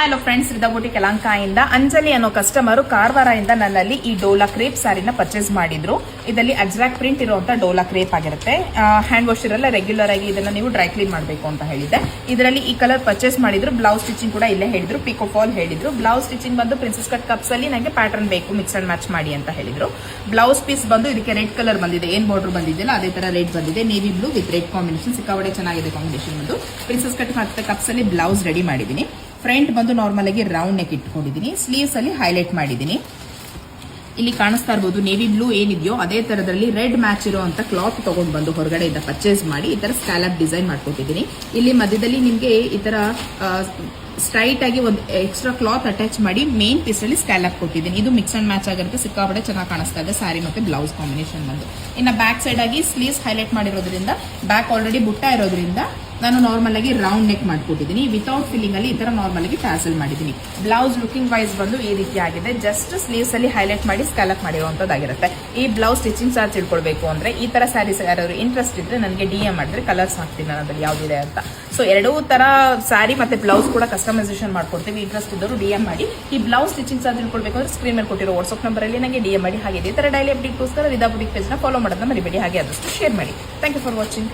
Hello friends, ರಿದಾಬುಟಿ ಯಲಹಂಕದಿಂದ Anjali ಅನ್ನೋ customer ಕಾರವಾರದಿಂದ ನನ್ನಲ್ಲಿ ಈ ಡೋಲಾ ಕ್ರೇಪ್ ಸಾರಿನ ಪರ್ಚೇಸ್ ಮಾಡಿದ್ರು. ಇದರಲ್ಲಿ ಅಜ್ರಾಕ್ ಪ್ರಿಂಟ್ ಇರುವಂತ ಡೋಲಾ ಕ್ರೇಪ್ ಆಗಿರುತ್ತೆ. ಹ್ಯಾಂಡ್ ವಾಶ್ ಇರಲ್ಲ, ರೆಗ್ಯುಲರ್ ಆಗಿ ಇದನ್ನ ನೀವು ಡ್ರೈ ಕ್ಲೀನ್ ಮಾಡಬೇಕು ಅಂತ ಹೇಳಿದ್ದೆ. ಇದರಲ್ಲಿ ಈ ಕಲರ್ ಪರ್ಚೇಸ್ ಮಾಡಿದ್ರು. ಬ್ಲೌಸ್ ಸ್ಟಿಚಿಂಗ್ ಕೂಡ ಇಲ್ಲೇ ಹೇಳಿದ್ರು, ಪಿಕೋ ಫಾಲ್ ಹೇಳಿದ್ರು. ಬ್ಲೌಸ್ ಸ್ಟಿಚಿಂಗ್ ಬಂದು ಪ್ರಿನ್ಸೆಸ್ ಕಟ್ ಕಪ್ಸ್ ಅಲ್ಲಿ ನನಗೆ ಪ್ಯಾಟರ್ನ್ ಬೇಕು, ಮಿಕ್ಸ್ ಅಂಡ್ ಮ್ಯಾಚ್ ಮಾಡಿ ಅಂತ ಹೇಳಿದ್ರು. ಬ್ಲೌಸ್ ಪೀಸ್ ಬಂದು ಇದಕ್ಕೆ ರೆಡ್ ಕಲರ್ ಬಂದಿದೆ, ಏನ್ ಬಾರ್ಡರ್ ಬಂದಿದೆಯಲ್ಲ ಅದೇ ತರ ರೆಡ್ ಬಂದಿದೆ. Navy blue with red combination ಸಿಕ್ಕಾಪಟ್ಟೆ ಚೆನ್ನಾಗಿದೆ ಕಾಂಬಿನೇಷನ್. ಬಂದು ಪ್ರಿನ್ಸೆಸ್ ಕಟ್ ಮತ್ತೆ ಕಪ್ಸ್ ಅಲ್ಲಿ ಬ್ಲೌಸ್ ರೆಡಿ ಮಾಡಿದೀನಿ. ಫ್ರಂಟ್ ಬಂದು ನಾರ್ಮಲ್ ಆಗಿ ರೌಂಡ್ ನೆಕ್ ಇಟ್ಕೊಂಡಿದ್ದೀನಿ. ಸ್ಲೀವ್ಸ್ ಅಲ್ಲಿ ಹೈಲೈಟ್ ಮಾಡಿದ್ದೀನಿ. ಇಲ್ಲಿ ಕಾಣಿಸ್ತಾ ಇರಬಹುದು ನೇವಿ ಬ್ಲೂ ಏನಿದೆಯೋ ಅದೇ ತರದಲ್ಲಿ ರೆಡ್ ಮ್ಯಾಚ್ ಇರುವಂತ ಕ್ಲಾತ್ ತಗೊಂಡು ಬಂದು ಹೊರಗಡೆಯಿಂದ ಪರ್ಚೇಸ್ ಮಾಡಿ ಈ ತರ ಸ್ಕ್ಯಾಲಪ್ ಡಿಸೈನ್ ಮಾಡ್ಕೊಟ್ಟಿದ್ದೀನಿ. ಇಲ್ಲಿ ಮಧ್ಯದಲ್ಲಿ ನಿಮ್ಗೆ ಈ ತರ ಸ್ಟ್ರೈಟ್ ಆಗಿ ಒಂದು ಎಕ್ಸ್ಟ್ರಾ ಕ್ಲಾತ್ ಅಟ್ಯಾಚ್ ಮಾಡಿ ಮೇನ್ ಪೀಸ್ ಅಲ್ಲಿ ಸ್ಕ್ಯಾಲಪ್ ಕೊಟ್ಟಿದ್ದೀನಿ. ಇದು ಮಿಕ್ಸ್ ಅಂಡ್ ಮ್ಯಾಚ್ ಆಗಿರುತ್ತೆ, ಸಿಕ್ಕಾಪಟ್ಟೆ ಚೆನ್ನಾಗಿ ಕಾಣಿಸ್ತಾ ಇದೆ ಸ್ಯಾರಿ ಮತ್ತೆ ಬ್ಲೌಸ್ ಕಾಂಬಿನೇಷನ್ ಬಂದು. ಇನ್ನು ಬ್ಯಾಕ್ ಸೈಡ್ ಆಗಿ ಸ್ಲೀವ್ಸ್ ಹೈಲೈಟ್ ಮಾಡಿರೋದ್ರಿಂದ ಬ್ಯಾಕ್ ಆಲ್ರೆಡಿ ಬುಟ್ಟ ಇರೋದ್ರಿಂದ ನಾನು ನಾರ್ಮಲ್ ಆಗಿ ರೌಂಡ್ ನೆಕ್ ಮಾಡ್ಕೊಟ್ಟಿದ್ದೀನಿ. ವಿತೌಟ್ ಫಿಲ್ಲಿಂಗ್ ಅಲ್ಲಿ ಈ ತರ ನಾರ್ಮಲ್ ಆಗಿ ಟ್ಯಾಸಲ್ ಮಾಡಿದ್ದೀನಿ. ಬ್ಲೌಸ್ ಲುಕಿಂಗ್ ವೈಸ್ ಬಂದು ಈ ರೀತಿ ಆಗಿದೆ. ಜಸ್ಟ್ ಸ್ಲೀವ್ಸ್ ಅಲ್ಲಿ ಹೈಲೈಟ್ ಮಾಡಿ ಸ್ಕ್ಯಾಲಪ್ ಮಾಡಿರುವಂತದ್ದಾಗಿರುತ್ತೆ. ಈ ಬ್ಲೌಸ್ ಸ್ಟಿಚಿಂಗ್ ಚಾರ್ಜ್ ತಿಳ್ಕೊಳ್ಬೇಕು ಅಂದ್ರೆ ಈ ತರ ಸ್ಯಾರೀಸ್ ಯಾರು ಇಂಟ್ರೆಸ್ಟ್ ಇದ್ರೆ ನನಗೆ DM ಮಾಡಿದ್ರೆ ಕಲರ್ಸ್ ಹಾಕ್ತೀನಿ ನಾನು ಅದ್ರಲ್ಲಿ ಯಾವ್ದಿದೆ ಅಂತ. ಸೊ ಎರಡೂ ತರ ಸ್ಯಾರಿ ಮತ್ತೆ ಬ್ಲೌಸ್ ಕೂಡ ಕಸ್ಟಮೈಸೇಷನ್ ಮಾಡ್ಕೊಡ್ತೀವಿ. ಇಂಟ್ರೆಸ್ಟ್ ಇದ್ದವರು DM ಮಾಡಿ. ಈ ಬ್ಲೌಸ್ ಸ್ಟಿಚಿಂಗ್ ಚಾರ್ಜ್ ತಿಳ್ಕೊಳ್ಬೇಕು ಅಂದ್ರೆ ಸ್ಕ್ರೀನ್ ಮೇಲೆ ಕೊಟ್ಟಿರೋ ವಾಟ್ಸ್ಆಪ್ ನಂಬರ್ ಅಲ್ಲಿ ನನಗೆ DM ಮಾಡಿ. ಹಾಗೆ ಈ ತರ ಡೈಲಿ ಅಪ್ಡೇಟ್ಗೋಸ್ಕರ ರಿದಾಬುಟಿ ಪೇಜ್ ನ ಫಾಲೋ ಮಾಡೋದನ್ನ ಮರಿಬೇಡಿ. ಹಾಗೆ ಆದಷ್ಟು ಶೇರ್ ಮಾಡಿ. Thank you for watching.